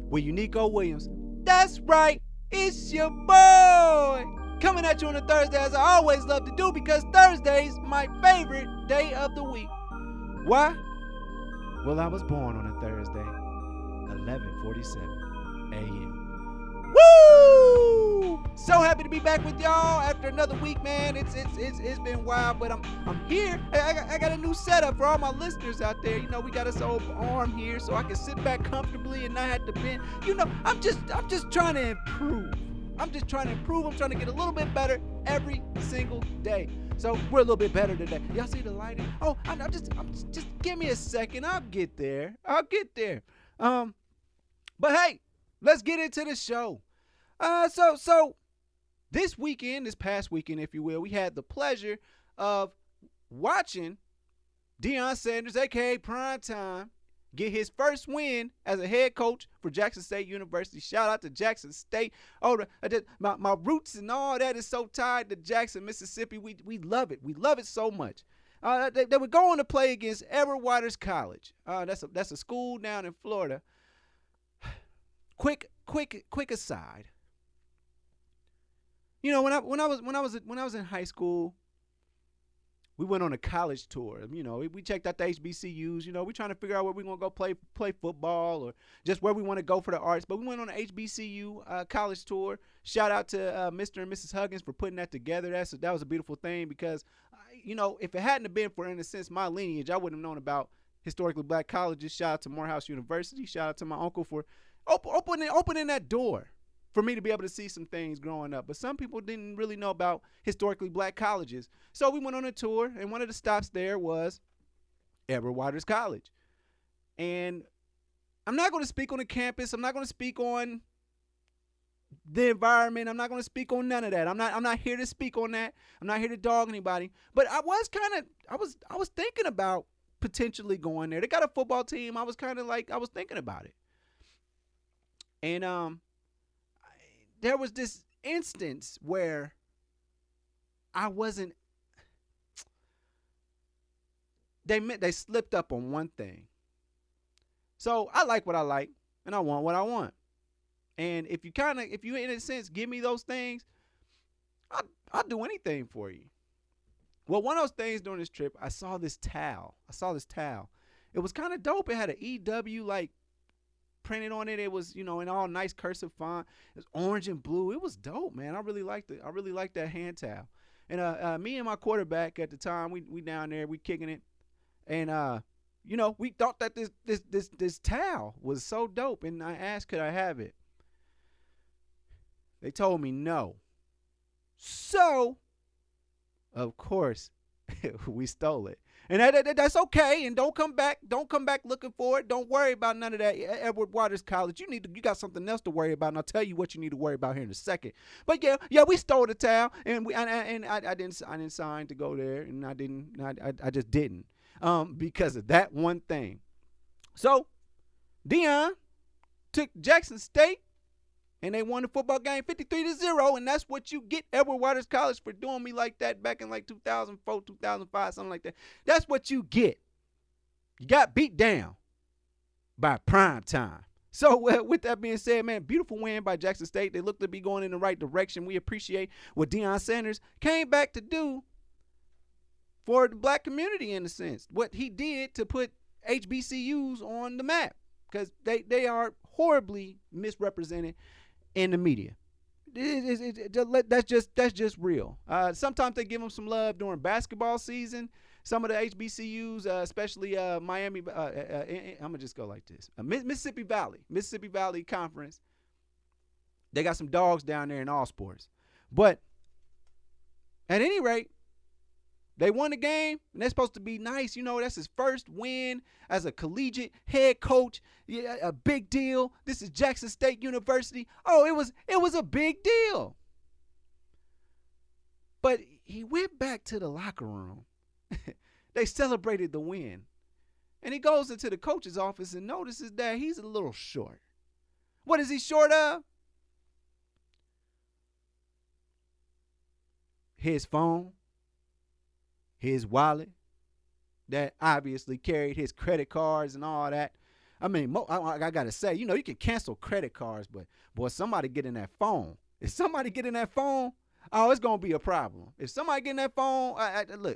with Uniqo Williams. That's right, it's your boy. Coming at you on a Thursday, as I always love to do, because Thursday's my favorite day of the week. Why? Well, I was born on a Thursday, 11:47 a.m. Woo! So happy to be back with y'all after another week, man. It's been wild, but I'm here. I got a new setup for all my listeners out there. You know, we got this old arm here, so I can sit back comfortably and not have to bend. You know, I'm just trying to improve. I'm trying to get a little bit better every single day. So we're a little bit better today. Y'all see the lighting? Oh, I'm just give me a second. I'll get there. But hey, let's get into the show. So this past weekend, if you will, we had the pleasure of watching Deion Sanders, a.k.a. Primetime, get his first win as a head coach for Jackson State University. Shout out to Jackson State. Oh, my roots and all that is so tied to Jackson, Mississippi. We love it. We love it so much. They were going to play against Edward Waters College. That's a school down in Florida. Quick aside. You know, when I was in high school, we went on a college tour. You know, we checked out the HBCUs. You know, we trying to figure out where we gonna go play football or just where we want to go for the arts. But we went on an HBCU college tour. Shout out to Mr. and Mrs. Huggins for putting that together. That was a beautiful thing because, you know, if it hadn't been for, in a sense, my lineage, I wouldn't have known about historically black colleges. Shout out to Morehouse University. Shout out to my uncle for opening that door for me to be able to see some things growing up. But some people didn't really know about historically black colleges. So we went on a tour, and one of the stops there was Edward Waters College. And I'm not going to speak on the campus. I'm not going to speak on the environment. I'm not going to speak on none of that. I'm not here to speak on that. I'm not here to dog anybody. But I was thinking about potentially going there. They got a football team. I was thinking about it. And there was this instance where they slipped up on one thing. So I like what I like, and I want what I want. And if you in a sense give me those things, I'll do anything for you. Well, one of those things during this trip, I saw this towel. It was kind of dope. It had an EW printed on it. It was, you know, in all nice cursive font. It was orange and blue. It was dope, man. I really liked it. I really liked that hand towel. And me and my quarterback at the time, we down there, we kicking it. And you know, we thought that this towel was so dope, and I asked, could I have it? They told me no. So, of course, we stole it. And that's okay. And don't come back looking for it. Don't worry about none of that. Edward Waters College, you got something else to worry about, and I'll tell you what you need to worry about here in a second. But yeah, we stole the towel, and I didn't sign to go there, and I just didn't, because of that one thing. So Deion took Jackson State, and they won the football game 53-0, and that's what you get, Edward Waters College, for doing me like that back in like 2004, 2005, something like that. That's what you get. You got beat down by Primetime. So with that being said, man, beautiful win by Jackson State. They look to be going in the right direction. We appreciate what Deion Sanders came back to do for the black community, in a sense. What he did to put HBCUs on the map, because they are horribly misrepresented in the media. That's just real. Sometimes they give them some love during basketball season. Some of the HBCUs, especially Miami, I'm gonna just go like this: Mississippi Valley Conference. They got some dogs down there in all sports. But at any rate, they won the game, and they're supposed to be nice. You know, that's his first win as a collegiate head coach. Yeah, a big deal. This is Jackson State University. Oh, it was a big deal. But he went back to the locker room. They celebrated the win. And he goes into the coach's office and notices that he's a little short. What is he short of? His phone, his wallet that obviously carried his credit cards and all that. I mean, I gotta say, you can cancel credit cards, but boy, somebody get in that phone. If somebody get in that phone, oh, it's gonna be a problem. If somebody get in that phone,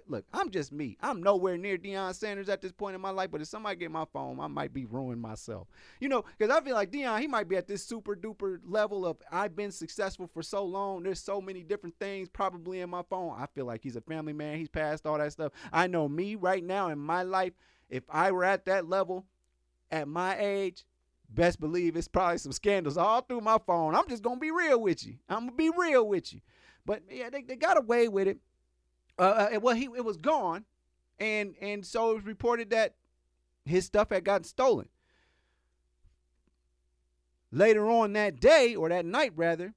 look, I'm just me. I'm nowhere near Deion Sanders at this point in my life, but if somebody get my phone, I might be ruining myself. Because I feel like Deion, he might be at this super duper level of I've been successful for so long. There's so many different things probably in my phone. I feel like he's a family man. He's past all that stuff. I know me right now in my life. If I were at that level, at my age, best believe it's probably some scandals all through my phone. I'm just going to be real with you. But yeah, they got away with it. It was gone. And so it was reported that his stuff had gotten stolen. Later on that day, or that night rather,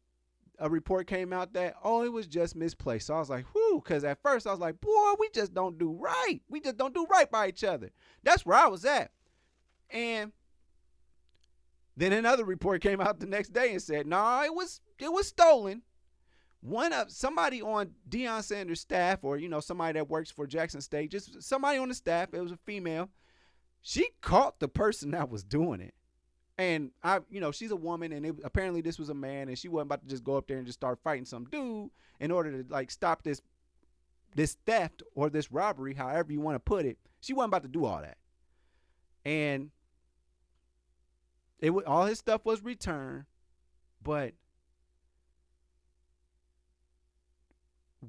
a report came out that, it was just misplaced. So I was like, whew, because at first I was like, boy, we just don't do right. We just don't do right by each other. That's where I was at. And then another report came out the next day and said, no, it was stolen. Somebody on Deion Sanders' staff, or somebody that works for Jackson State, just somebody on the staff, it was a female. She caught the person that was doing it. And she's a woman, and apparently this was a man, and she wasn't about to just go up there and just start fighting some dude in order to stop this theft or this robbery, however you want to put it. She wasn't about to do all that. And all his stuff was returned, but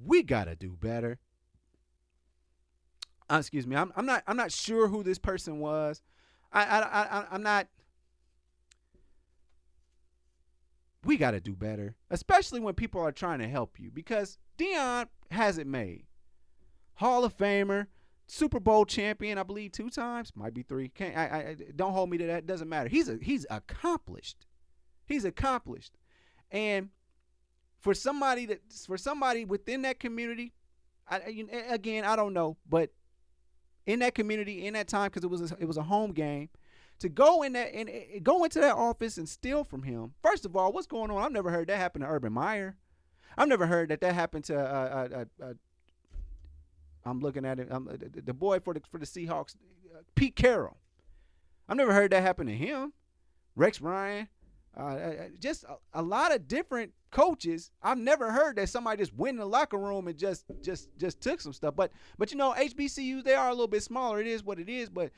we gotta do better. Excuse me. I'm not sure who this person was. I'm not. We gotta do better, especially when people are trying to help you, because Deion has it made. Hall of Famer, Super Bowl champion, I believe 2 times, might be 3. Don't hold me to that. Doesn't matter. He's accomplished. He's accomplished, and for somebody within that community, I don't know, but in that community, in that time, because it was a home game, to go into that office and steal from him. First of all, what's going on? I've never heard that happen to Urban Meyer. I've never heard that happened to I'm looking at it. The boy for the Seahawks, Pete Carroll. I've never heard that happen to him. Rex Ryan. Just a lot of different coaches. I've never heard that somebody just went in the locker room and just took some stuff. But HBCUs, they are a little bit smaller. It is what it is. But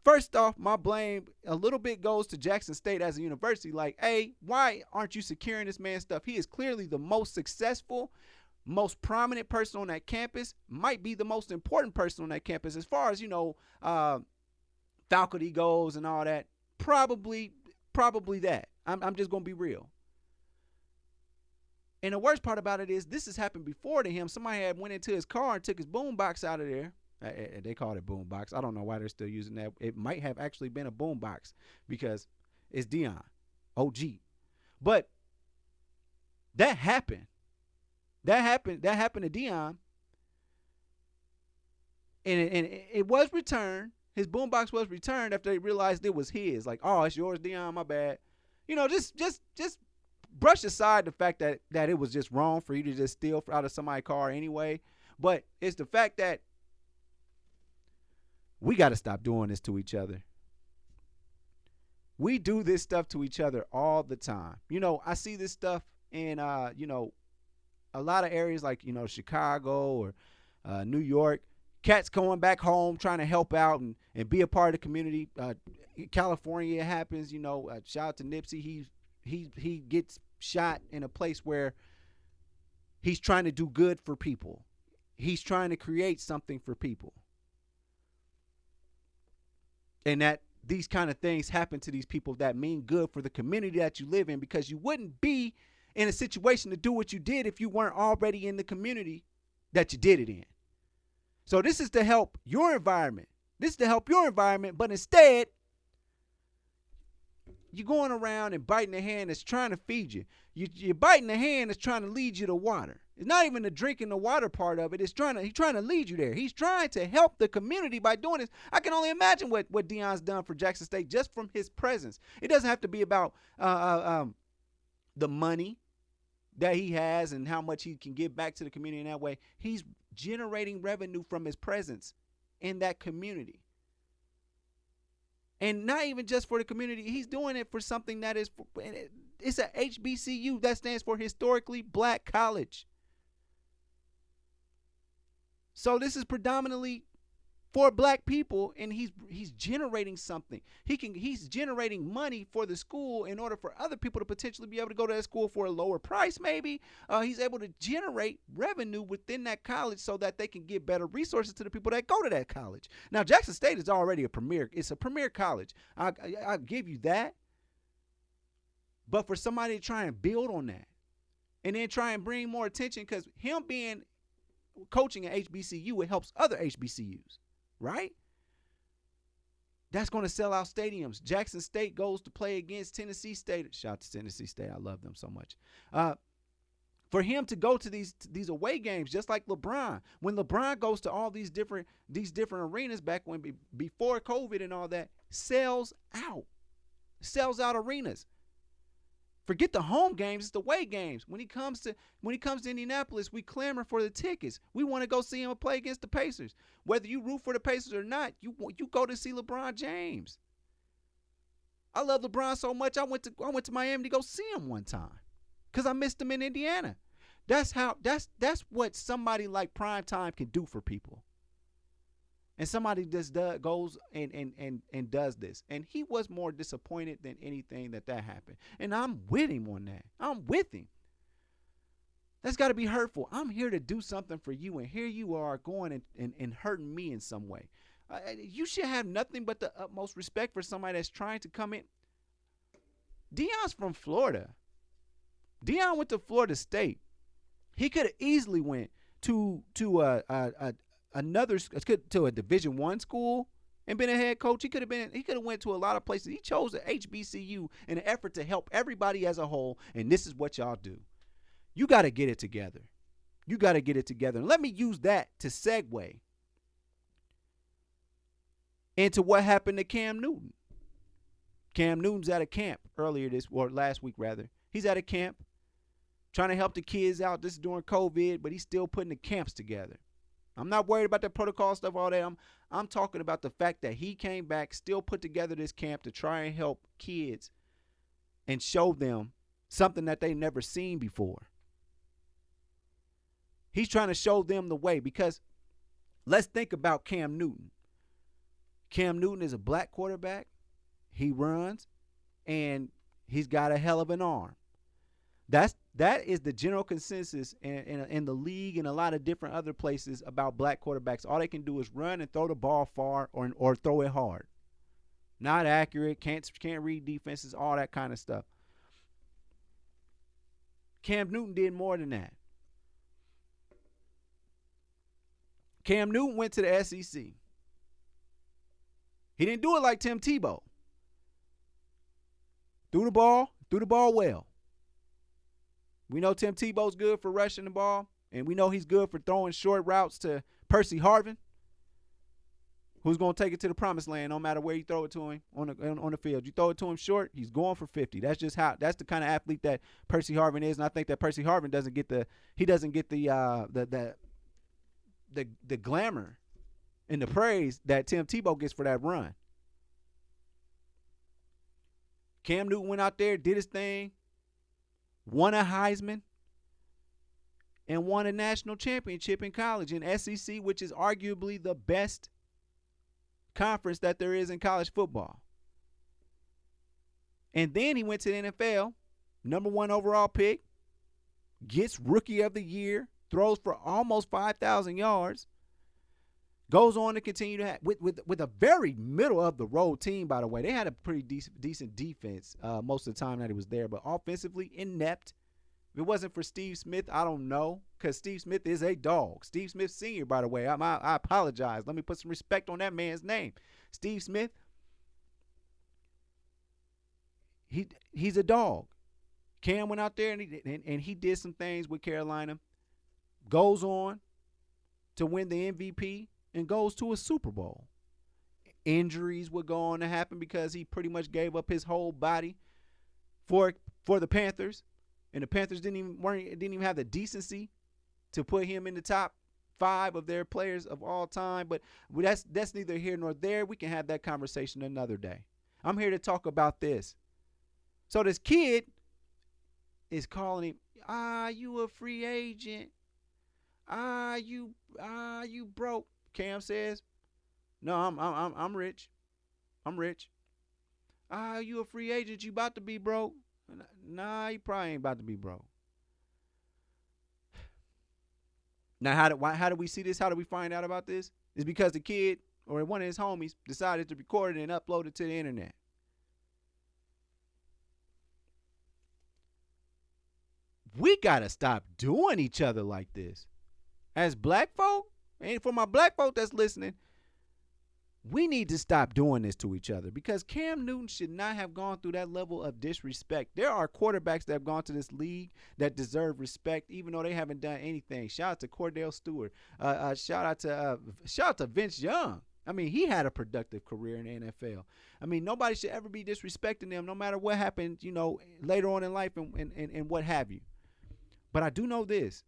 first off, my blame a little bit goes to Jackson State as a university. Like, hey, why aren't you securing this man's stuff? He is clearly the most successful, most prominent person on that campus, might be the most important person on that campus as far as, faculty goes and all that. Probably that. I'm just going to be real. And the worst part about it is this has happened before to him. Somebody had went into his car and took his boom box out of there. They called it boom box. I don't know why they're still using that. It might have actually been a boom box because it's Deion, OG. But that happened. That happened to Deion. And it was returned. His boombox was returned after they realized it was his. Like, oh, it's yours, Deion, my bad. Just brush aside the fact that it was just wrong for you to just steal out of somebody's car anyway. But it's the fact that we got to stop doing this to each other. We do this stuff to each other all the time. I see this stuff in, a lot of areas like, Chicago or New York. Cats going back home trying to help out and be a part of the community. California, it happens. Shout out to Nipsey. He gets shot in a place where he's trying to do good for people. He's trying to create something for people. And that these kind of things happen to these people that mean good for the community that you live in, because you wouldn't be in a situation to do what you did if you weren't already in the community that you did it in. So this is to help your environment. But instead, you're going around and biting the hand that's trying to feed you. You're biting the hand that's trying to lead you to water. It's not even the drinking the water part of it. He's trying to lead you there. He's trying to help the community by doing this. I can only imagine what Deion's done for Jackson State just from his presence. It doesn't have to be about the money that he has and how much he can give back to the community in that way. He's generating revenue from his presence in that community. And not even just for the community. He's doing it for something that is, it's a HBCU. That stands for Historically Black College. So this is predominantly for black people, and he's generating something. He's generating money for the school in order for other people to potentially be able to go to that school for a lower price. Maybe he's able to generate revenue within that college so that they can give better resources to the people that go to that college. Now Jackson State is already it's a premier college. I'll give you that. But for somebody to try and build on that, and then try and bring more attention, because him being coaching at HBCU, it helps other HBCUs. Right? That's going to sell out stadiums. Jackson State goes to play against Tennessee State. Shout out to Tennessee State. I love them so much. For him to go to these away games, just like LeBron. When LeBron goes to all these different arenas back when before COVID and all that, sells out arenas. Forget the home games, it's the away games. When he comes to Indianapolis, we clamor for the tickets. We want to go see him play against the Pacers. Whether you root for the Pacers or not, you go to see LeBron James. I love LeBron so much. I went to Miami to go see him one time because I missed him in Indiana. That's what somebody like Primetime can do for people. And somebody just goes and does this. And he was more disappointed than anything that happened. And I'm with him on that. I'm with him. That's got to be hurtful. I'm here to do something for you, and here you are going and hurting me in some way. You should have nothing but the utmost respect for somebody that's trying to come in. Deion's from Florida. Deion went to Florida State. He could have easily went to a Division I school and been a head coach. He could have went to a lot of places. He chose a HBCU in an effort to help everybody as a whole. And this is what y'all do. You got to get it together. You got to get it together. And let me use that to segue into what happened to Cam Newton. Cam Newton's at a camp last week rather. He's at a camp trying to help the kids out. This is during COVID, but he's still putting the camps together. I'm not worried about the protocol stuff, all that. I'm talking about the fact that he came back, still put together this camp to try and help kids and show them something that they never seen before. He's trying to show them the way, because let's think about Cam Newton. Cam Newton is a black quarterback. He runs, and he's got a hell of an arm. That is the general consensus in the league and a lot of different other places about black quarterbacks. All they can do is run and throw the ball far or throw it hard. Not accurate, can't read defenses, all that kind of stuff. Cam Newton did more than that. Cam Newton went to the SEC. He didn't do it like Tim Tebow. Threw the ball well. We know Tim Tebow's good for rushing the ball, and we know he's good for throwing short routes to Percy Harvin, who's going to take it to the promised land no matter where you throw it to him on the field. You throw it to him short, he's going for 50. That's the kind of athlete that Percy Harvin is, and I think that Percy Harvin doesn't get the glamour and the praise that Tim Tebow gets for that run. Cam Newton went out there, did his thing, won a Heisman, and won a national championship in college in SEC, which is arguably the best conference that there is in college football. And then he went to the NFL, number 1 overall pick, gets Rookie of the Year, throws for almost 5,000 yards, goes on to continue to have, with a very middle of the road team, by the way. They had a pretty decent defense most of the time that he was there, but offensively inept. If it wasn't for Steve Smith, I don't know, because Steve Smith is a dog. Steve Smith Sr., by the way. I apologize. Let me put some respect on that man's name. Steve Smith, he's a dog. Cam went out there and he did some things with Carolina, goes on to win the MVP, and goes to a Super Bowl. Injuries were going to happen because he pretty much gave up his whole body for the Panthers, and the Panthers didn't even have the decency to put him in the top 5 of their players of all time, but that's neither here nor there. We can have that conversation another day. I'm here to talk about this. So this kid is calling him, you a free agent. You broke. Cam says, no, I'm rich. I'm rich. You a free agent. You about to be broke. Nah, you probably ain't about to be broke. Now, how do we see this? How do we find out about this? It's because the kid or one of his homies decided to record it and upload it to the internet. We got to stop doing each other like this. As black folk, and for my black folk that's listening, we need to stop doing this to each other because Cam Newton should not have gone through that level of disrespect. There are quarterbacks that have gone to this league that deserve respect, even though they haven't done anything. Shout out to Cordell Stewart. Shout out to Vince Young. I mean, he had a productive career in the NFL. I mean, nobody should ever be disrespecting them, no matter what happened, later on in life and what have you. But I do know this: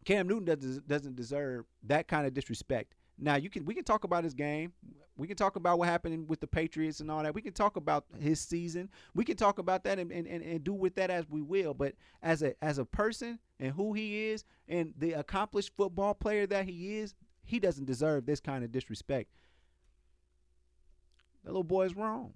Cam Newton doesn't deserve that kind of disrespect. Now, we can talk about his game. We can talk about what happened with the Patriots and all that. We can talk about his season. We can talk about that and do with that as we will. But as a person and who he is and the accomplished football player that he is, he doesn't deserve this kind of disrespect. The little boy's wrong.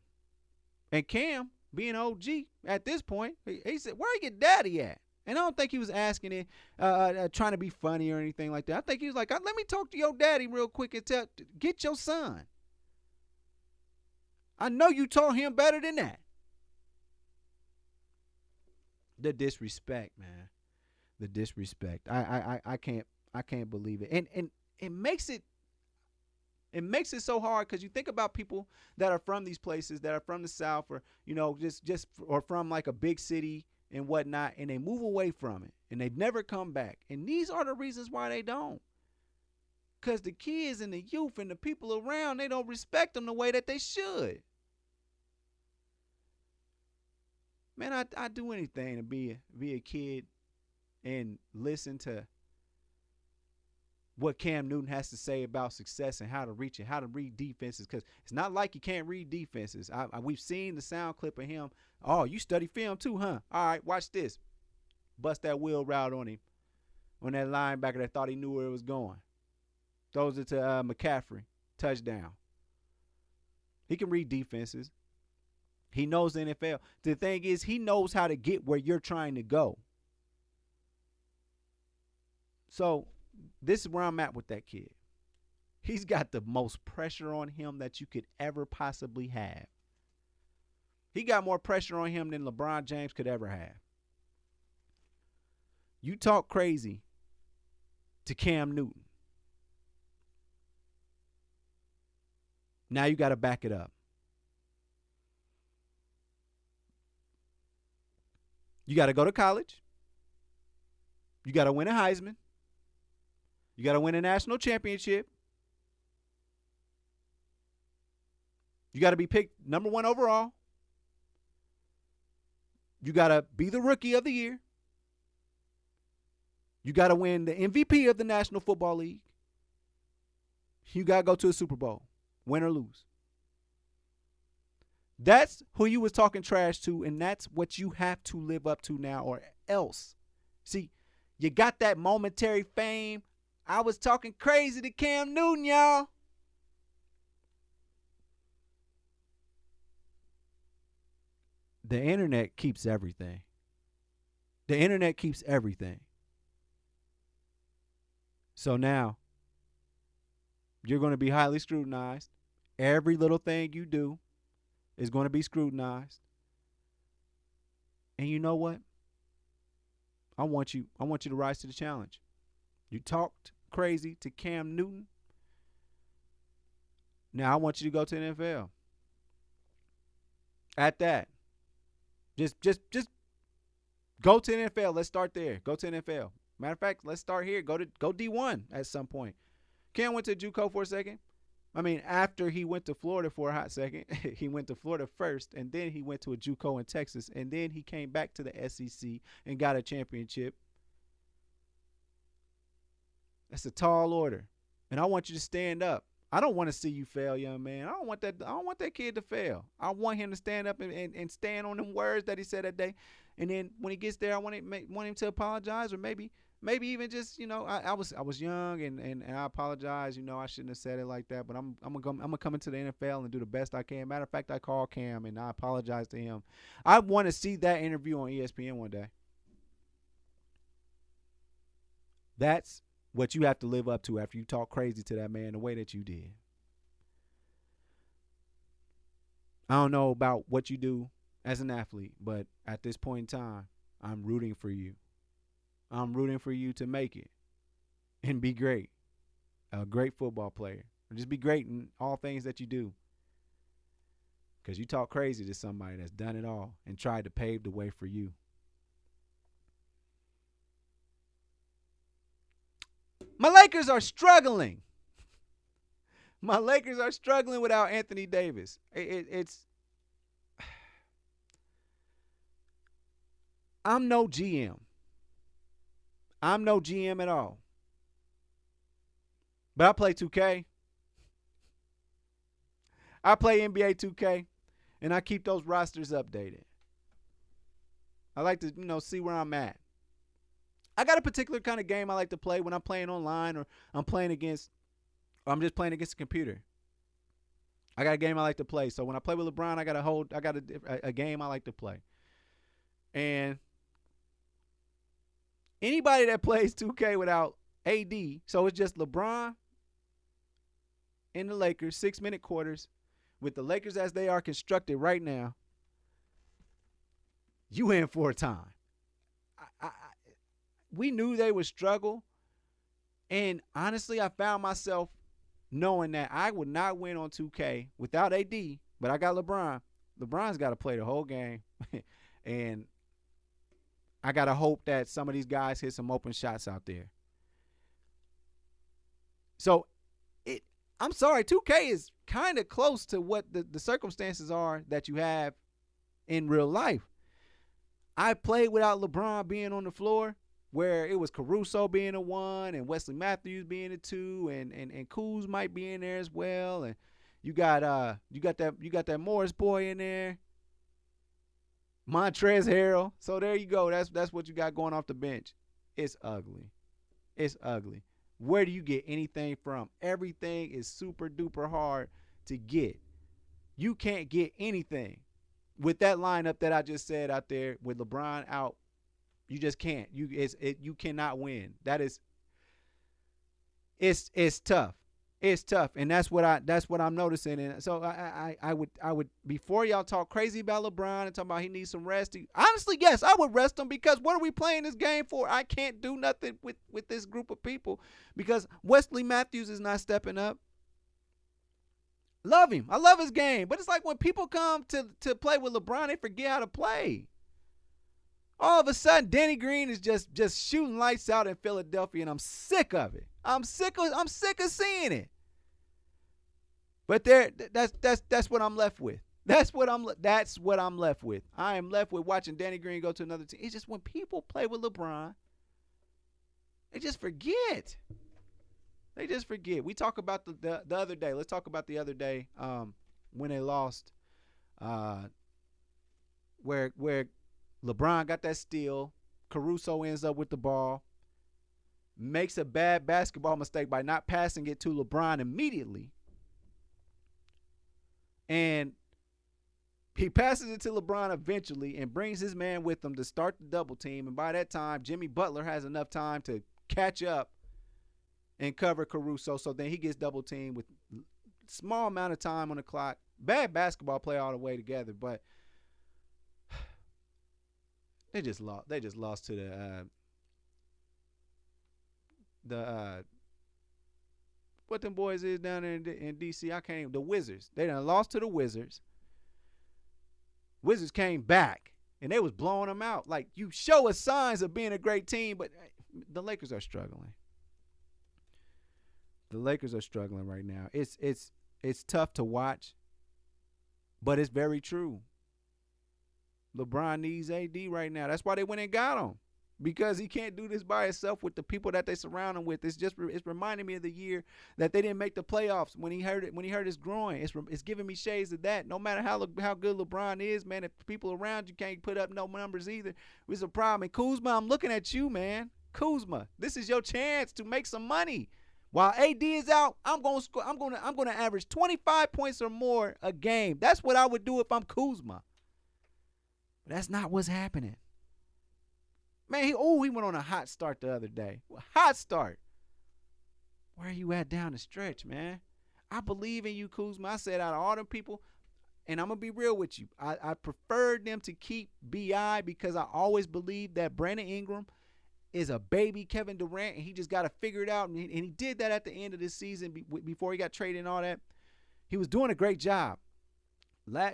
And Cam, being OG at this point, he said, where your daddy at? And I don't think he was asking it, trying to be funny or anything like that. I think he was like, let me talk to your daddy real quick and get your son. I know you taught him better than that. The disrespect, man. The disrespect. I can't believe it. And it makes it so hard because you think about people that are from these places, that are from the South, or just or from like a big city and whatnot, and they move away from it, and they've never come back. And these are the reasons why they don't. Because the kids and the youth and the people around, they don't respect them the way that they should. Man, I'd do anything to be a kid and listen to what Cam Newton has to say about success and how to reach it, how to read defenses, because it's not like you can't read defenses. We've seen the sound clip of him. Oh, you study film too, huh? All right, watch this. Bust that wheel route on him, on that linebacker that thought he knew where it was going. Throws it to McCaffrey. Touchdown. He can read defenses. He knows the NFL. The thing is, he knows how to get where you're trying to go. So this is where I'm at with that kid. He's got the most pressure on him that you could ever possibly have. He got more pressure on him than LeBron James could ever have. You talk crazy to Cam Newton. Now you got to back it up. You got to go to college. You got to win a Heisman. You got to win a national championship. You got to be picked number 1 overall. You got to be the rookie of the year. You got to win the MVP of the National Football League. You got to go to a Super Bowl, win or lose. That's who you was talking trash to, and that's what you have to live up to now or else. See, you got that momentary fame. I was talking crazy to Cam Newton, y'all. The internet keeps everything. The internet keeps everything. So now, you're going to be highly scrutinized. Every little thing you do is going to be scrutinized. And you know what? I want you to rise to the challenge. You talked crazy to Cam Newton. Now I want you to go to the NFL. At that. Just go to the NFL. Let's start there. Go to the NFL. Matter of fact, let's start here. Go D1 at some point. Cam went to JUCO for a second. I mean, after he went to Florida for a hot second, he went to Florida first, and then he went to a JUCO in Texas, and then he came back to the SEC and got a championship. That's a tall order. And I want you to stand up. I don't want to see you fail, young man. I don't want that kid to fail. I want him to stand up and stand on them words that he said that day. And then when he gets there, want him to apologize, or maybe even just, I was young and I apologize. I shouldn't have said it like that. But I'm gonna come into the NFL and do the best I can. Matter of fact, I called Cam and I apologize to him. I want to see that interview on ESPN one day. That's what you have to live up to after you talk crazy to that man the way that you did. I don't know about what you do as an athlete, but at this point in time, I'm rooting for you. I'm rooting for you to make it and be great, a great football player. And just be great in all things that you do. Because you talk crazy to somebody that's done it all and tried to pave the way for you. My Lakers are struggling. My Lakers are struggling without Anthony Davis. It's I'm no GM. I'm no GM at all. But I play 2K. I play NBA 2K, and I keep those rosters updated. I like to, see where I'm at. I got a particular kind of game I like to play when I'm playing online, or I'm just playing against a computer. I got a game I like to play. So when I play with LeBron, I got a game I like to play. And anybody that plays 2K without AD, so it's just LeBron and the Lakers, 6-minute quarters, with the Lakers as they are constructed right now, you in for a time. We knew they would struggle. And honestly, I found myself knowing that I would not win on 2K without AD, but I got LeBron. LeBron's got to play the whole game. And I got to hope that some of these guys hit some open shots out there. So, I'm sorry, 2K is kind of close to what the circumstances are that you have in real life. I played without LeBron being on the floor, where it was Caruso being a 1 and Wesley Matthews being a 2, and Kuz might be in there as well, and you got that Morris boy in there, Montrezl Harrell. So there you go. That's what you got going off the bench. It's ugly. It's ugly. Where do you get anything from? Everything is super duper hard to get. You can't get anything with that lineup that I just said out there with LeBron out. You just can't. You cannot win. It's tough. It's tough, and that's what I'm noticing. And so I would before y'all talk crazy about LeBron and talk about he needs some rest. Honestly, yes, I would rest him, because what are we playing this game for? I can't do nothing with this group of people because Wesley Matthews is not stepping up. Love him. I love his game, but it's like when people come to play with LeBron, they forget how to play. All of a sudden, Danny Green is just shooting lights out in Philadelphia, and I'm sick of it. I'm sick of seeing it. But that's what I'm left with. That's what I'm left with. I am left with watching Danny Green go to another team. It's just when people play with LeBron, they just forget. They just forget. We talk about the other day. Let's talk about the other day when they lost, where LeBron got that steal. Caruso ends up with the ball. Makes a bad basketball mistake by not passing it to LeBron immediately. And he passes it to LeBron eventually and brings his man with him to start the double team. And by that time, Jimmy Butler has enough time to catch up and cover Caruso. So then he gets double teamed with small amount of time on the clock. Bad basketball play all the way together, but they just lost. They just lost to the what them boys is down there in DC. I can't even. The Wizards. They done lost to the Wizards. Wizards came back and they was blowing them out. Like, you show us signs of being a great team, but the Lakers are struggling. The Lakers are struggling right now. It's tough to watch, but it's very true. LeBron needs AD right now. That's why they went and got him. because he can't do this by himself with the people that they surround him with. It's reminding me of the year that they didn't make the playoffs when he hurt his groin. It's giving me shades of that. No matter how good LeBron is, man, if people around you can't put up no numbers either, it's a problem. And Kuzma, I'm looking at you, man. Kuzma, this is your chance to make some money. While AD is out, I'm gonna average 25 points or more a game. That's what I would do if I'm Kuzma. But that's not what's happening. Man, he went on a hot start the other day. Hot start. Where are you at down the stretch, man? I believe in you, Kuzma. I said out of all them people, and I'm going to be real with you, I preferred them to keep B.I. because I always believed that Brandon Ingram is a baby Kevin Durant, and he just got to figure it out. And he did that at the end of this season before he got traded and all that. He was doing a great job.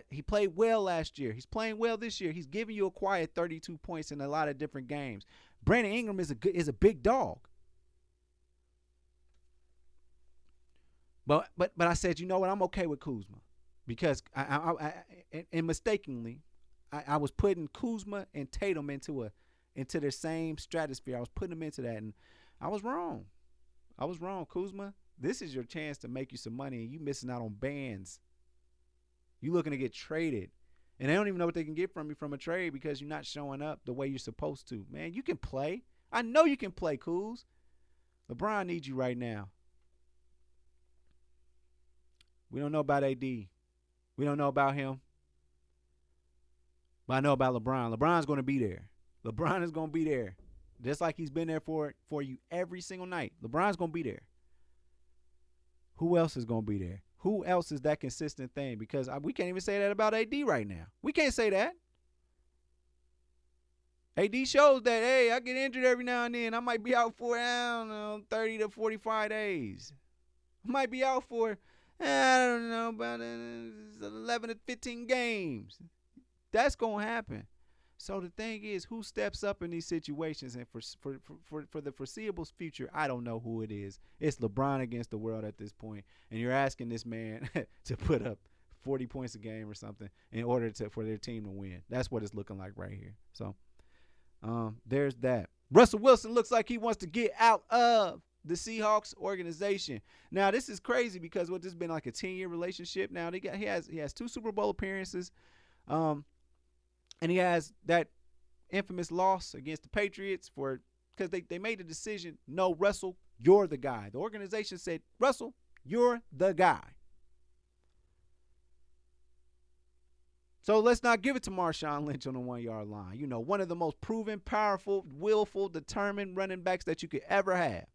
He played well last year. He's playing well this year. He's giving you a quiet 32 points in a lot of different games. Brandon Ingram is a big dog. But I said, you know what? I'm okay with Kuzma because I mistakenly I was putting Kuzma and Tatum into their same stratosphere. I was putting them into that, and I was wrong. Kuzma, this is your chance to make you some money, and you missing out on bands. You looking to get traded. And they don't even know what they can get from you from a trade because you're not showing up the way you're supposed to. Man, you can play. I know you can play, Kuz. LeBron needs you right now. We don't know about AD. We don't know about him. But I know about LeBron. LeBron's going to be there. LeBron is going to be there. Just like he's been there for you every single night. LeBron's going to be there. Who else is going to be there? Who else is that consistent thing? Because we can't even say that about AD right now. We can't say that. AD shows that, hey, I get injured every now and then. I might be out for, 30 to 45 days. I might be out for, about 11 to 15 games. That's going to happen. So the thing is, who steps up in these situations? And for the foreseeable future, I don't know who it is. It's LeBron against the world at this point. And you're asking this man to put up 40 points a game or something in order for their team to win. That's what it's looking like right here. So there's that. Russell Wilson looks like he wants to get out of the Seahawks organization. Now, this is crazy because this has been like a 10-year relationship. Now, he has 2 Super Bowl appearances. And he has that infamous loss against the Patriots because they made a decision, no, Russell, you're the guy. The organization said, Russell, you're the guy. So let's not give it to Marshawn Lynch on the 1-yard line. You know, one of the most proven, powerful, willful, determined running backs that you could ever have.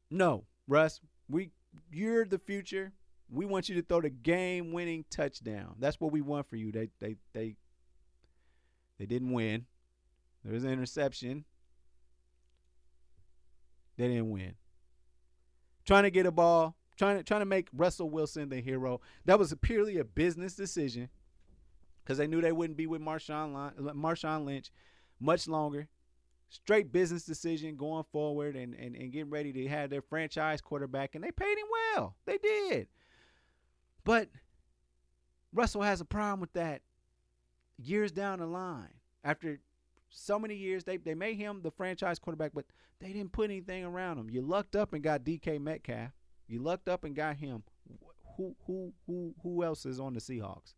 No, Russ, you're the future. We want you to throw the game-winning touchdown. That's what we want for you. They didn't win. There was an interception. They didn't win. Trying to get a ball, trying to make Russell Wilson the hero. That was purely a business decision because they knew they wouldn't be with Marshawn Lynch much longer. Straight business decision going forward and getting ready to have their franchise quarterback, and they paid him well. They did. But Russell has a problem with that years down the line. After so many years, they made him the franchise quarterback, but they didn't put anything around him. You lucked up and got DK Metcalf. You lucked up and got him. Who else is on the Seahawks?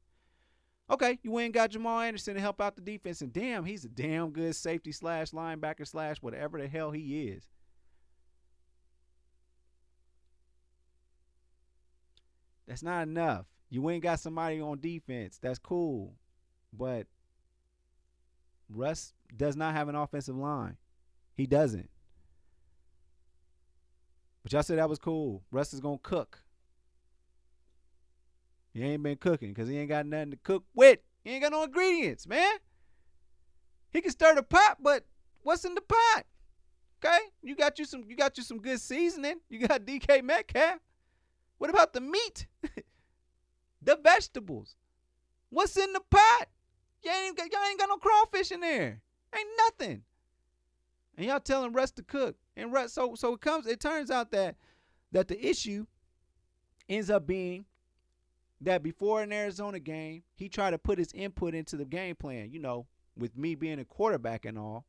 Okay, you went and got Jamal Anderson to help out the defense, and damn, he's a damn good safety / linebacker / whatever the hell he is. That's not enough. You ain't got somebody on defense. That's cool. But Russ does not have an offensive line. He doesn't. But y'all said that was cool. Russ is going to cook. He ain't been cooking because he ain't got nothing to cook with. He ain't got no ingredients, man. He can stir the pot, but what's in the pot? Okay? You got you some good seasoning. You got DK Metcalf. What about the meat? The vegetables? What's in the pot? Y'all ain't got no crawfish in there. Ain't nothing. And y'all telling Russ to cook. And Russ, so it turns out that the issue ends up being that before an Arizona game, he tried to put his input into the game plan, with me being a quarterback and all.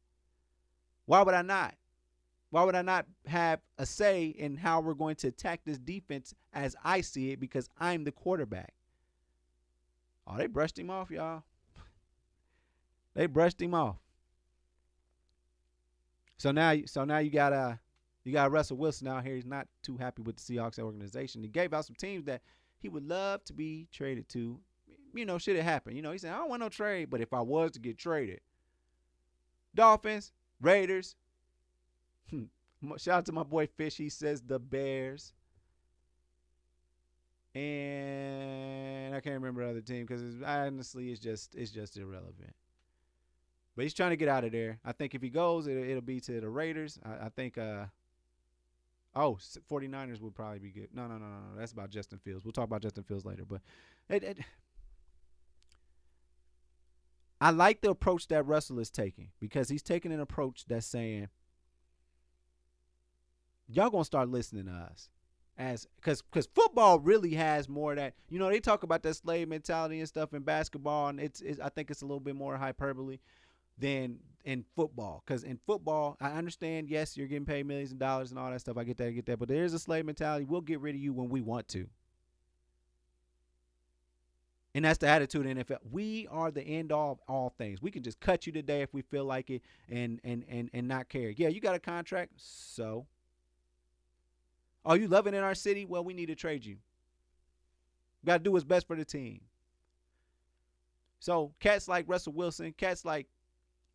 Why would I not? Why would I not have a say in how we're going to attack this defense as I see it because I'm the quarterback? Oh, they brushed him off, y'all. They brushed him off. So now you got Russell Wilson out here. He's not too happy with the Seahawks organization. He gave out some teams that he would love to be traded to. Should it happen? He said, I don't want no trade, but if I was to get traded, Dolphins, Raiders. Shout out to my boy Fish. He says the Bears. And I can't remember the other team because honestly, it's just irrelevant. But he's trying to get out of there. I think if he goes, it'll be to the Raiders. I think 49ers would probably be good. No. That's about Justin Fields. We'll talk about Justin Fields later. But I like the approach that Russell is taking because he's taking an approach that's saying, y'all going to start listening to us. Because football really has more of that. They talk about that slave mentality and stuff in basketball, and I think it's a little bit more hyperbole than in football. Because in football, I understand, yes, you're getting paid millions of dollars and all that stuff. I get that. But there is a slave mentality. We'll get rid of you when we want to. And that's the attitude in the NFL. We are the end all of all things. We can just cut you today if we feel like it and not care. Yeah, you got a contract, so. Are you loving in our city? Well, we need to trade you. Got to do what's best for the team. So cats like Russell Wilson, cats like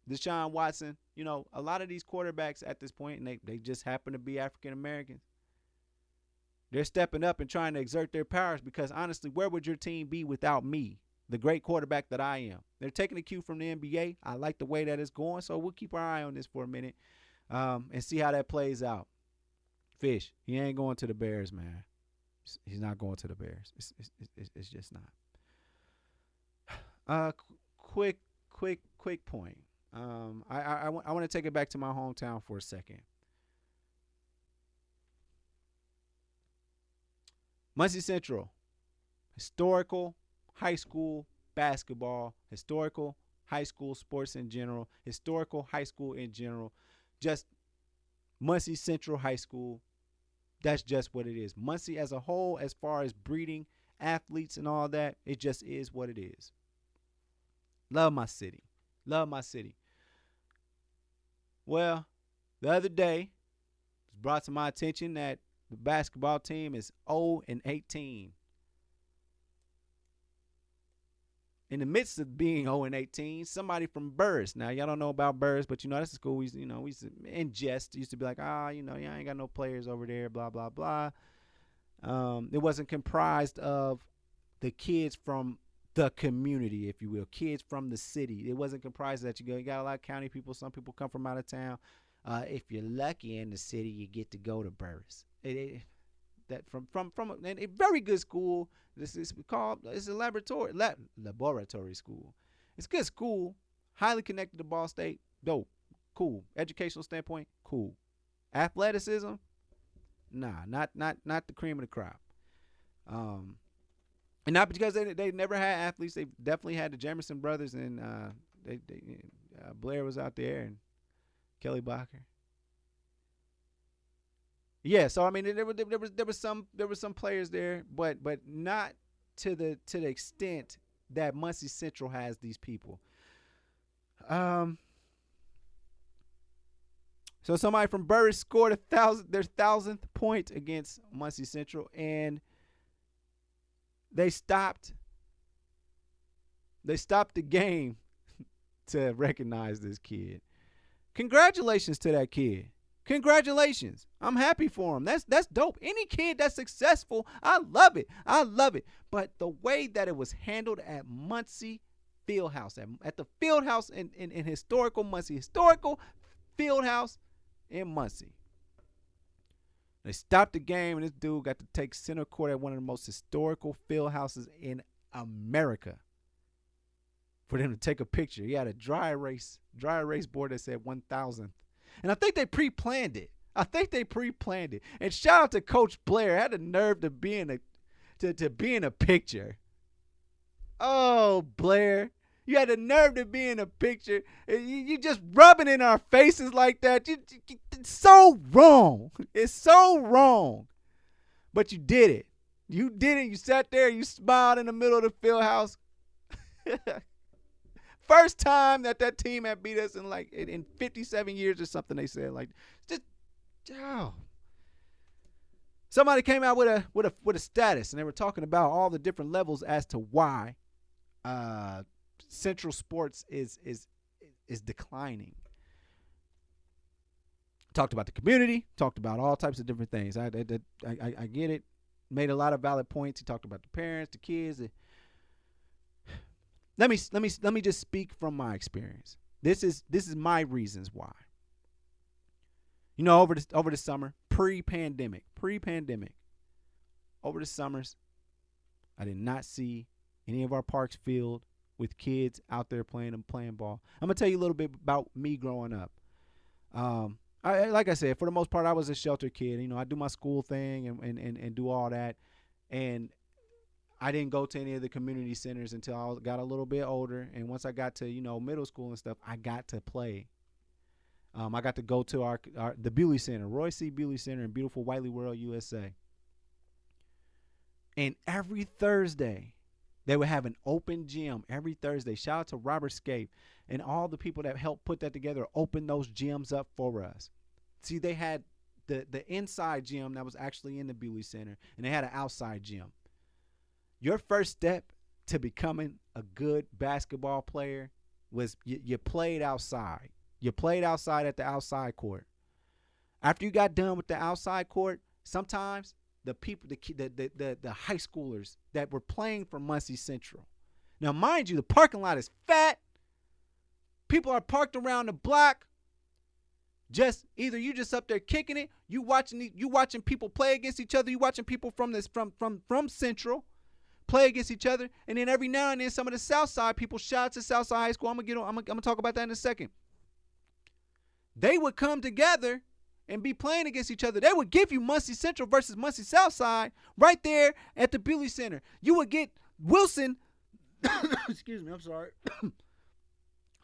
Deshaun Watson, a lot of these quarterbacks at this point, and they just happen to be African Americans. They're stepping up and trying to exert their powers because, honestly, where would your team be without me, the great quarterback that I am? They're taking a cue from the NBA. I like the way that it's going, so we'll keep our eye on this for a minute and see how that plays out. Fish, he ain't going to the Bears, man. He's not going to the Bears. It's just not. Quick point. I want to take it back to my hometown for a second. Muncie Central, historical high school basketball, historical high school sports in general, historical high school in general, just Muncie Central High School. That's just what it is. Muncie as a whole, as far as breeding athletes and all that, it just is what it is. Love my city. Love my city. Well, the other day, it was brought to my attention that the basketball team is 0-18. In the midst of being 0-18, somebody from Burris. Now, y'all don't know about Burris, but that's a school we used to in jest used to be like, I ain't got no players over there, blah, blah, blah. It wasn't comprised of the kids from the community, if you will, kids from the city. It wasn't comprised of that. You got a lot of county people. Some people come from out of town. If you're lucky in the city, you get to go to Burris. That from a very good school. This is called, it's a laboratory school. It's a good school, highly connected to Ball State. Dope, cool. Educational standpoint, cool. Athleticism, nah, not the cream of the crop. And not because they never had athletes. They definitely had the Jamerson brothers, and Blair was out there, and Kelly Bacher. Yeah, so I mean there was some players there, but not to the extent that Muncie Central has these people. So somebody from Burris scored their 1,000th point against Muncie Central, and they stopped the game to recognize this kid. Congratulations to that kid. Congratulations. I'm happy for him. That's dope. Any kid that's successful, I love it. I love it. But the way that it was handled at Muncie Fieldhouse, at the Fieldhouse in historical Muncie, historical Fieldhouse in Muncie. They stopped the game, and this dude got to take center court at one of the most historical field houses in America for them to take a picture. He had a dry erase board that said 1,000th. And I think they pre-planned it. And shout out to Coach Blair. Had the nerve to be in a picture Oh, Blair. You had the nerve to be in a picture. You just rubbing in our faces like that. It's so wrong. It's so wrong. But you did it. You did it. You sat there. You smiled in the middle of the field house. First time that team had beat us in 57 years or something. They said just oh. Somebody came out with a status, and they were talking about all the different levels as to why Central sports is declining. Talked about the community, talked about all types of different things. I get it. Made a lot of valid points. He talked about the parents, the kids. Let me just speak from my experience. This is my reasons why. You know, over the summer, pre-pandemic, over the summers, I did not see any of our parks filled with kids out there playing ball. I'm gonna tell you a little bit about me growing up. Like I said, for the most part, I was a sheltered kid. You know, I do my school thing and do all that, and I didn't go to any of the community centers until I got a little bit older. And once I got to middle school and stuff, I got to play. I got to go to the Bewley Center, Roy C. Bewley Center in beautiful Whiteley World, USA. And every Thursday, they would have an open gym every Thursday. Shout out to Robert Scape and all the people that helped put that together, open those gyms up for us. See, they had the inside gym that was actually in the Bewley Center, and they had an outside gym. Your first step to becoming a good basketball player was you played outside. You played outside at the outside court. After you got done with the outside court, sometimes the people, the high schoolers that were playing for Muncie Central. Now, mind you, the parking lot is fat. People are parked around the block. Just either you just up there kicking it, you watching people play against each other, you watching people from Central play against each other, and then every now and then some of the Southside people, shout out to Southside High School. I'm gonna talk about that in a second. They would come together and be playing against each other. They would give you Muncie Central versus Muncie Southside right there at the Bewley Center. You would get Wilson. Excuse me, I'm sorry.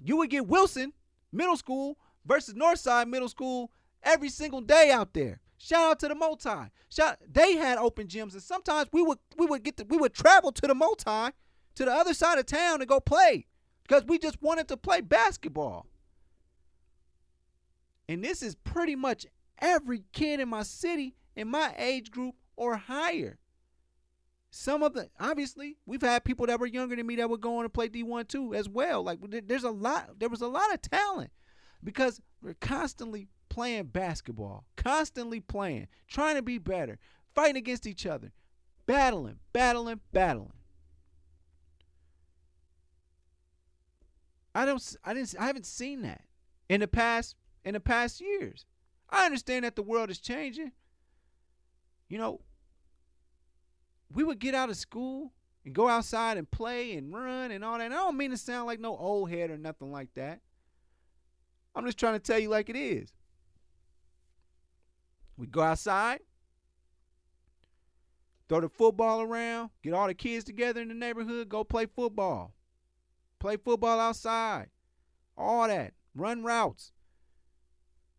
You would get Wilson Middle School versus Northside Middle School every single day out there. Shout out to the multi. They had open gyms, and sometimes we would travel to the multi, to the other side of town to go play because we just wanted to play basketball. And this is pretty much every kid in my city, in my age group or higher. Obviously, we've had people that were younger than me that would go on and play D1 too as well. Like there was a lot of talent because we're constantly playing basketball, constantly playing, trying to be better, fighting against each other, battling. I haven't seen that in the past years. I understand that the world is changing. You know, we would get out of school and go outside and play and run and all that. And I don't mean to sound like no old head or nothing like that. I'm just trying to tell you like it is. We go outside, throw the football around, get all the kids together in the neighborhood, go play football. Play football outside. All that. Run routes.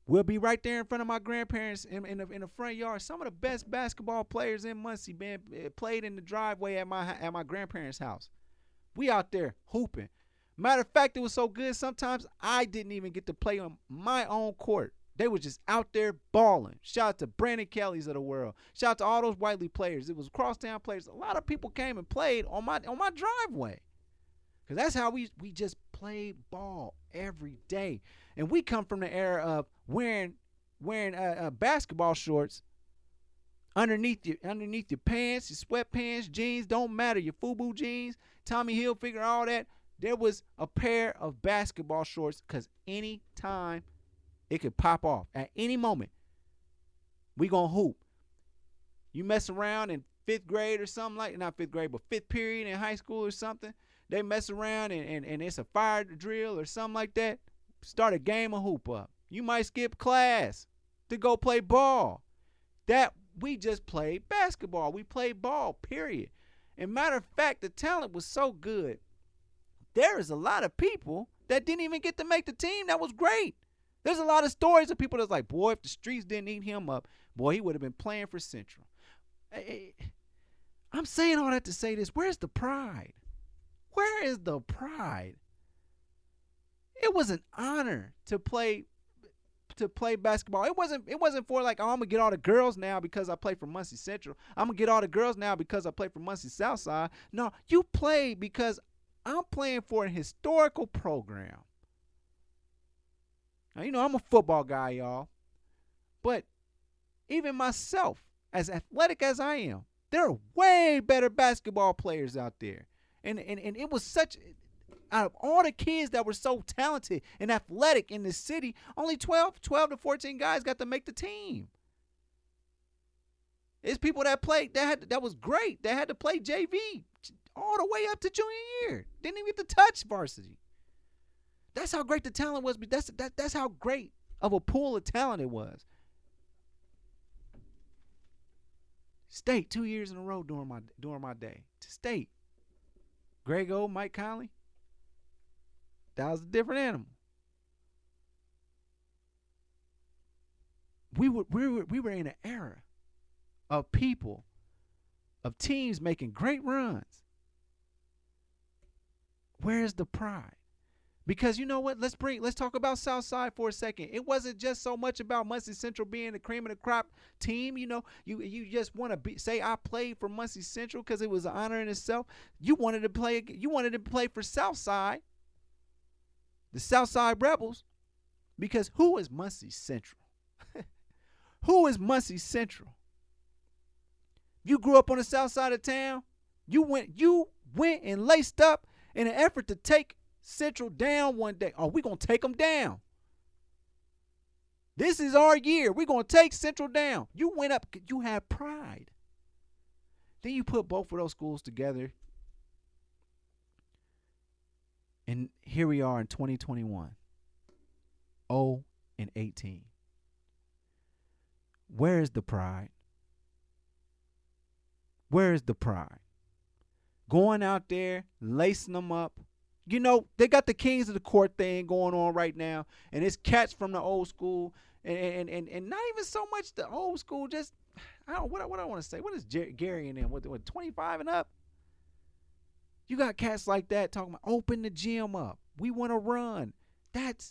We'll be right there in front of my grandparents in the front yard. Some of the best basketball players in Muncie played in the driveway at my grandparents' house. We out there hooping. Matter of fact, it was so good sometimes I didn't even get to play on my own court. They were just out there balling. Shout out to Brandon Kelly's of the world. Shout out to all those Whiteley players. It was crosstown players. A lot of people came and played on my driveway. Because that's how we just played ball every day. And we come from the era of wearing basketball shorts underneath your pants, your sweatpants, jeans, don't matter, your FUBU jeans, Tommy Hilfiger, all that. There was a pair of basketball shorts because any time it could pop off. At any moment, we gonna hoop. You mess around in fifth grade or something like, not fifth grade, but fifth period in high school or something. They mess around and it's a fire drill or something like that. Start a game of hoop up. You might skip class to go play ball. That we just played basketball. We played ball, period. And matter of fact, the talent was so good. There is a lot of people that didn't even get to make the team. That was great. There's a lot of stories of people that's like, boy, if the streets didn't eat him up, boy, he would have been playing for Central. I'm saying all that to say this. Where's the pride? Where is the pride? It was an honor to play basketball. It wasn't for like, oh, I'm gonna get all the girls now because I play for Muncie Central. I'm gonna get all the girls now because I play for Muncie Southside. No, you played because I'm playing for a historical program. Now, I'm a football guy, y'all. But even myself, as athletic as I am, there are way better basketball players out there. And it was such, out of all the kids that were so talented and athletic in the city, only 12 to 14 guys got to make the team. It's people that played, that was great. They had to play JV all the way up to junior year. Didn't even get to touch varsity. That's how great the talent was. That's how great of a pool of talent it was. State 2 years in a row during my day. State. Greg O, Mike Conley. That was a different animal. We were in an era of people, of teams making great runs. Where's the pride? Because you know what? Let's talk about Southside for a second. It wasn't just so much about Muncie Central being the cream of the crop team. You just want to say I played for Muncie Central because it was an honor in itself. You wanted to play for Southside, the Southside Rebels, because who is Muncie Central? Who is Muncie Central? You grew up on the south side of town. You went and laced up in an effort to take Central down one day. Oh, we're going to take them down. This is our year. We're going to take Central down. You went up. You had pride. Then you put both of those schools together. And here we are in 2021. 0-18. Where is the pride? Where is the pride? Going out there, lacing them up. They got the Kings of the Court thing going on right now, and it's cats from the old school, and not even so much the old school. Just what I want to say. What is Gary and them? What 25 and up? You got cats like that talking about open the gym up. We want to run. That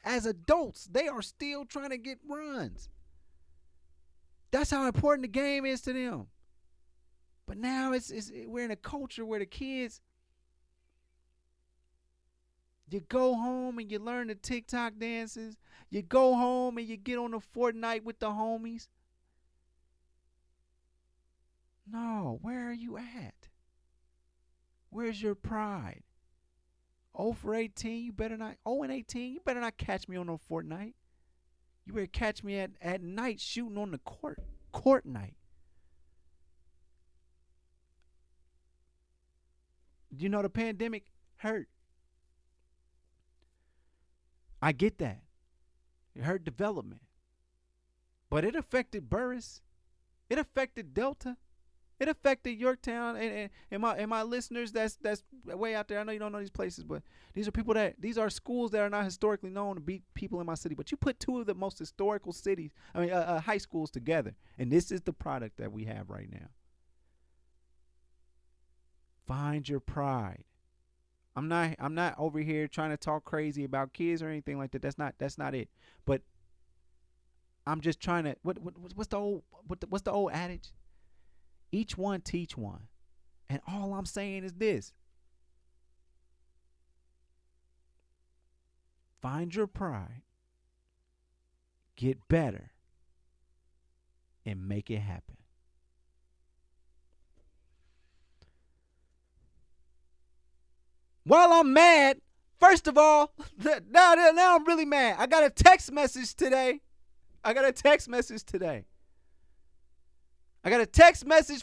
as adults, they are still trying to get runs. That's how important the game is to them. But now we're in a culture where the kids, you go home and you learn the TikTok dances. You go home and you get on the Fortnite with the homies. No, where are you at? Where's your pride? 0-18, you better not. 0-18, you better not catch me on no Fortnite. You better catch me at night shooting on the court night. The pandemic hurt. I get that. It hurt development. But it affected Burris. It affected Delta. It affected Yorktown and my listeners that's way out there. I know you don't know these places, but these are schools that are not historically known to be people in my city. But you put two of the most historical high schools together, and this is the product that we have right now. Find your pride. I'm not over here trying to talk crazy about kids or anything like that. That's not it. But I'm just trying to what's the old adage? Each one teach one. And all I'm saying is this. Find your pride. Get better. And make it happen. While I'm mad, first of all, now I'm really mad. I got a text message today. I got a text message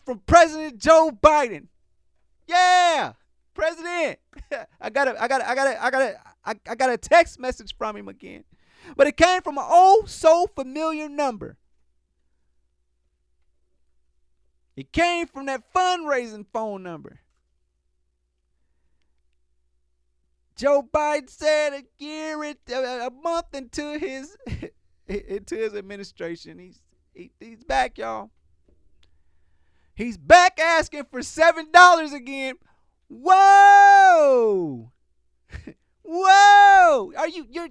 from President Joe Biden. Yeah, President. I got a text message from him again, but it came from an oh so familiar number. It came from that fundraising phone number. Joe Biden said a month into his administration, he's back, y'all. He's back asking for $7 again. Whoa, whoa! You're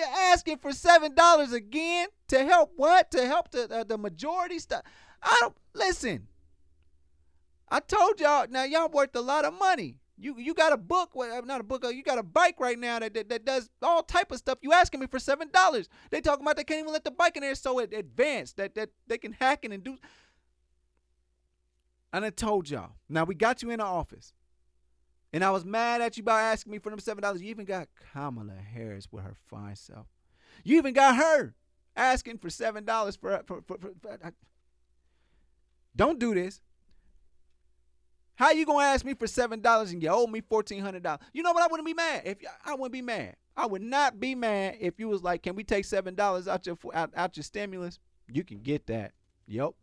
asking for $7 again to help what? To help the majority stuff? I don't listen. I told y'all. Now y'all worth a lot of money. You got a book, not a book. You got a bike right now that does all type of stuff. You asking me for $7? They talking about they can't even let the bike in there so advanced that they can hack it and do. I done told y'all. Now we got you in the office, and I was mad at you about asking me for them $7. You even got Kamala Harris with her fine self. You even got her asking for $7 for don't do this. How you gonna ask me for $7 and you owe me $1,400? You know what? I wouldn't be mad. I wouldn't be mad. I would not be mad if you was like, "Can we take $7 out your stimulus?" You can get that. Yep.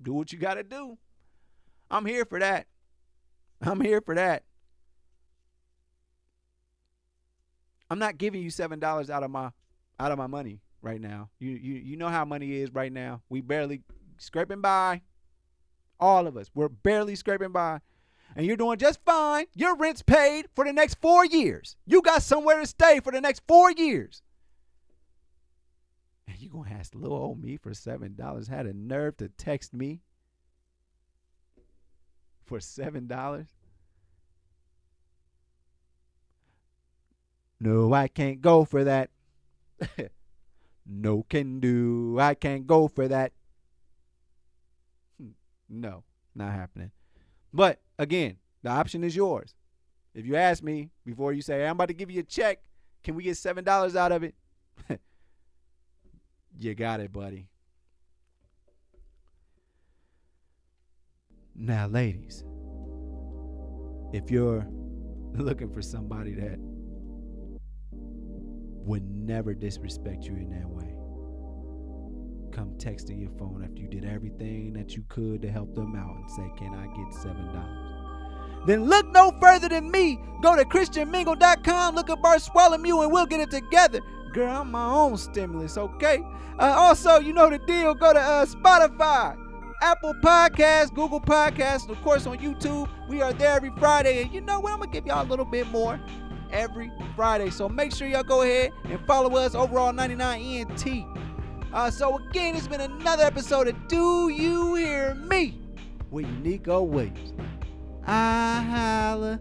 Do what you gotta do. I'm here for that. I'm not giving you $7 out of my money right now. You know how money is right now. We barely scraping by. All of us, we're barely scraping by. And you're doing just fine. Your rent's paid for the next 4 years. You got somewhere to stay for the next 4 years. And you gonna ask little old me for $7? Had a nerve to text me for $7? No, I can't go for that. No can do. I can't go for that. No, not happening. But again, the option is yours. If you ask me before you say, "Hey, I'm about to give you a check, can we get $7 out of it?" You got it, buddy. Now, ladies, if you're looking for somebody that would never disrespect you in that way, come texting your phone after you did everything that you could to help them out and say, "Can I get $7?" Then look no further than me. Go to christianmingle.com, look up Bartholomew, and we'll get it together. Girl, I'm my own stimulus, okay? Also, you know the deal. Go to Spotify, Apple Podcasts, Google Podcasts, and of course on YouTube. We are there every Friday. And you know what? I'm going to give y'all a little bit more every Friday. So make sure y'all go ahead and follow us overall 99ENT. So again, it's been another episode of Do You Hear Me with Uniqo Williams. I holla.